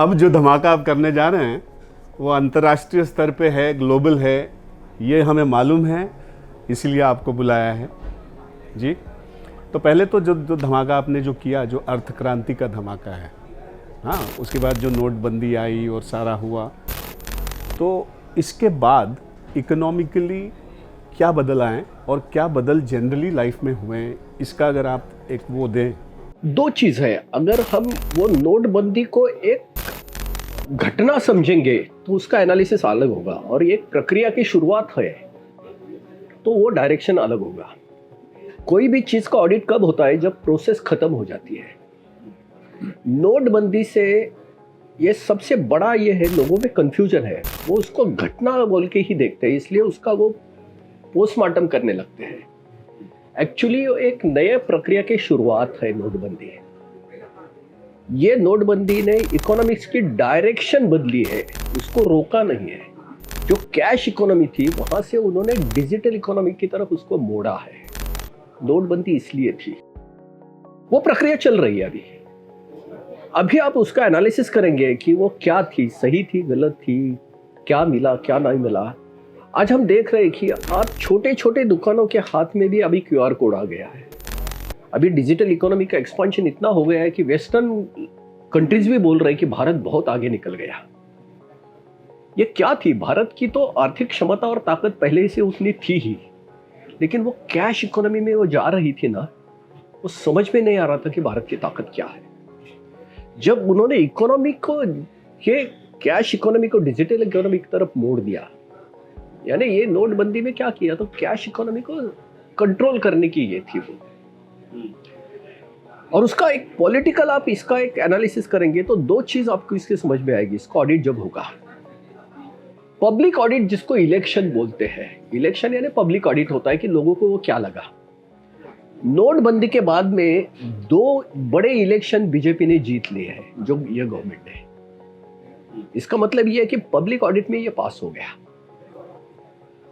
अब जो धमाका आप करने जा रहे हैं वो अंतर्राष्ट्रीय स्तर पे है, ग्लोबल है, ये हमें मालूम है, इसीलिए आपको बुलाया है जी। तो पहले तो जो धमाका आपने जो किया, जो अर्थ क्रांति का धमाका है, हाँ, उसके बाद जो नोटबंदी आई और सारा हुआ, तो इसके बाद इकोनॉमिकली क्या बदल आए और क्या बदल जनरली लाइफ में हुए हैं, इसका अगर आप एक वो दें। दो चीज है, अगर हम वो नोटबंदी को एक घटना समझेंगे तो उसका एनालिसिस अलग होगा, और एक प्रक्रिया की शुरुआत है तो वो डायरेक्शन अलग होगा। कोई भी चीज का ऑडिट कब होता है? जब प्रोसेस खत्म हो जाती है। नोटबंदी से ये सबसे बड़ा ये है, लोगों में कंफ्यूजन है, वो उसको घटना बोल के ही देखते हैं, इसलिए उसका वो पोस्टमार्टम करने लगते हैं। एक्चुअली एक नए प्रक्रिया की शुरुआत है नोटबंदी। ये नोटबंदी ने इकोनॉमिक्स की डायरेक्शन बदली है, उसको रोका नहीं है। जो कैश इकोनॉमी थी वहां से उन्होंने डिजिटल इकोनॉमी की तरफ उसको मोड़ा है। नोटबंदी इसलिए थी, वो प्रक्रिया चल रही है अभी आप उसका एनालिसिस करेंगे कि वो क्या थी, सही थी, गलत थी, क्या मिला क्या नहीं मिला। आज हम देख रहे हैं कि आप छोटे छोटे दुकानों के हाथ में भी अभी क्यूआर कोड आ गया है। अभी डिजिटल इकोनॉमी का एक्सपेंशन इतना हो गया है कि वेस्टर्न कंट्रीज भी बोल रहे हैं कि भारत बहुत आगे निकल गया। ये क्या थी? भारत की तो आर्थिक क्षमता और ताकत पहले से उतनी थी ही, लेकिन वो कैश इकोनॉमी में वो जा रही थी ना, वो समझ में नहीं आ रहा था कि भारत की ताकत क्या है। जब उन्होंने इकोनॉमी को, ये कैश इकोनॉमी को डिजिटल इकोनॉमी की तरफ मोड़ दिया, यानी ये नोटबंदी में क्या किया, तो कैश इकोनॉमी को कंट्रोल करने की ये थी वो। और उसका एक पॉलिटिकल, आप इसका एक एनालिसिस करेंगे तो दो चीज आपको इसके समझ में आएगी। इसका ऑडिट जब होगा, पब्लिक ऑडिट जिसको इलेक्शन बोलते हैं, इलेक्शन यानी पब्लिक ऑडिट होता है कि लोगों को वो क्या लगा। नोटबंदी के बाद में दो बड़े इलेक्शन बीजेपी ने जीत लिए हैं, जो ये गवर्नमेंट है। इसका मतलब ये है कि पब्लिक ऑडिट में ये पास हो गया।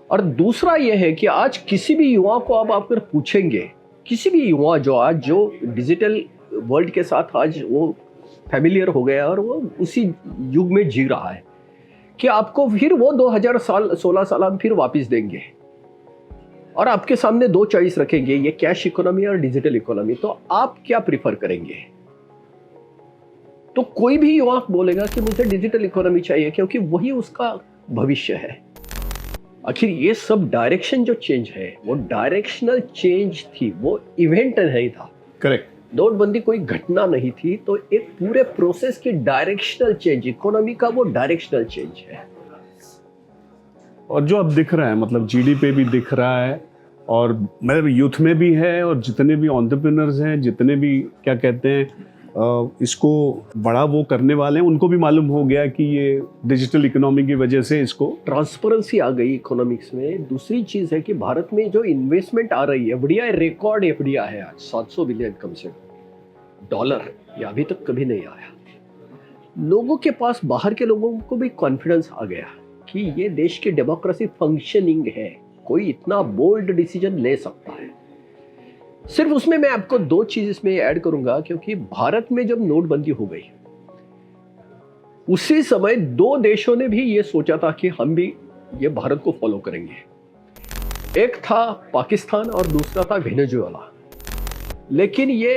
और दूसरा ये है कि आज किसी भी युवा को आप अगर पूछेंगे, किसी भी युवा जो आज जो डिजिटल वर्ल्ड के साथ आज वो फैमिलियर हो गया और वो उसी युग में जी रहा है, कि आपको फिर वो 2016 साल हम फिर वापस देंगे और आपके सामने दो चॉइस रखेंगे, ये कैश इकोनॉमी और डिजिटल इकोनॉमी, तो आप क्या प्रिफर करेंगे? तो कोई भी युवा बोलेगा कि मुझे डिजिटल इकोनॉमी चाहिए, क्योंकि वही उसका भविष्य है। आखिर ये सब डायरेक्शन जो चेंज है वो डायरेक्शनल चेंज थी, वो इवेंट नहीं था। करेक्ट। नोटबंदी कोई घटना नहीं थी, तो एक पूरे प्रोसेस की डायरेक्शनल चेंज, इकोनॉमी का वो डायरेक्शनल चेंज है। और जो अब दिख रहा है, मतलब जीडी पे भी दिख रहा है, और मतलब यूथ में भी है, और जितने भी एंटरप्रेन्योर्स हैं, जितने भी क्या कहते हैं इसको बड़ा वो करने वाले हैं, उनको भी मालूम हो गया कि ये डिजिटल इकोनॉमी की वजह से इसको ट्रांसपेरेंसी आ गई इकोनॉमिक्स में। दूसरी चीज है कि भारत में जो इन्वेस्टमेंट आ रही है, एफडीआई रिकॉर्ड एफडीआई है आज 700 बिलियन कम से डॉलर, ये अभी तक कभी नहीं आया। लोगों के पास, बाहर के लोगों को भी कॉन्फिडेंस आ गया कि ये देश की डेमोक्रेसी फंक्शनिंग है, कोई इतना बोल्ड डिसीजन ले सकता है। सिर्फ उसमें मैं आपको दो चीज इसमें ऐड करूंगा, क्योंकि भारत में जब नोटबंदी हो गई उसी समय दो देशों ने भी ये सोचा था कि हम भी ये भारत को फॉलो करेंगे। एक था पाकिस्तान और दूसरा था वेनेजुएला। लेकिन ये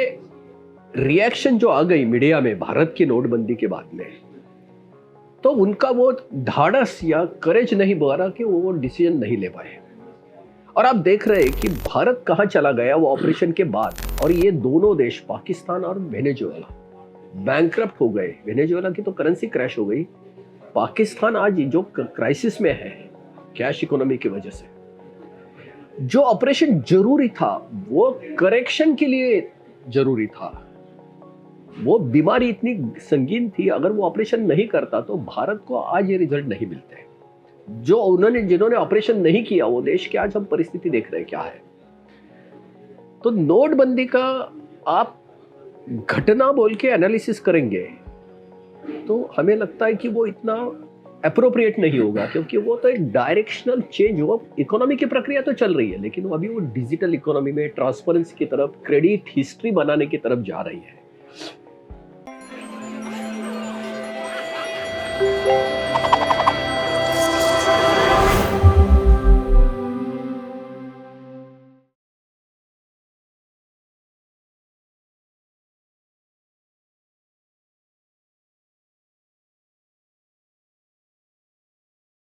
रिएक्शन जो आ गई मीडिया में भारत की नोटबंदी के बाद में, तो उनका वो धाड़स या करेज नहीं बना कि वो डिसीजन नहीं ले पाए। और आप देख रहे हैं कि भारत कहां चला गया वो ऑपरेशन के बाद, और ये दोनों देश पाकिस्तान और वेनेजुएला बैंकरप्ट हो गए। वेनेजुएला की तो करेंसी क्रैश हो गई, पाकिस्तान आज जो क्राइसिस में है कैश इकोनॉमी की वजह से। जो ऑपरेशन जरूरी था वो करेक्शन के लिए जरूरी था, वो बीमारी इतनी संगीन थी, अगर वो ऑपरेशन नहीं करता तो भारत को आज ये रिजल्ट नहीं मिलते। जिन्होंने ऑपरेशन नहीं किया वो देश की आज हम परिस्थिति देख रहे हैं क्या है। तो नोटबंदी का आप घटना बोल के एनालिसिस करेंगे तो हमें लगता है कि वो इतना अप्रोप्रिएट नहीं होगा, क्योंकि वो तो एक डायरेक्शनल चेंज हुआ। इकोनॉमी की प्रक्रिया तो चल रही है, लेकिन अभी वो डिजिटल इकोनॉमी में ट्रांसपेरेंसी की तरफ, क्रेडिट हिस्ट्री बनाने की तरफ जा रही है। है।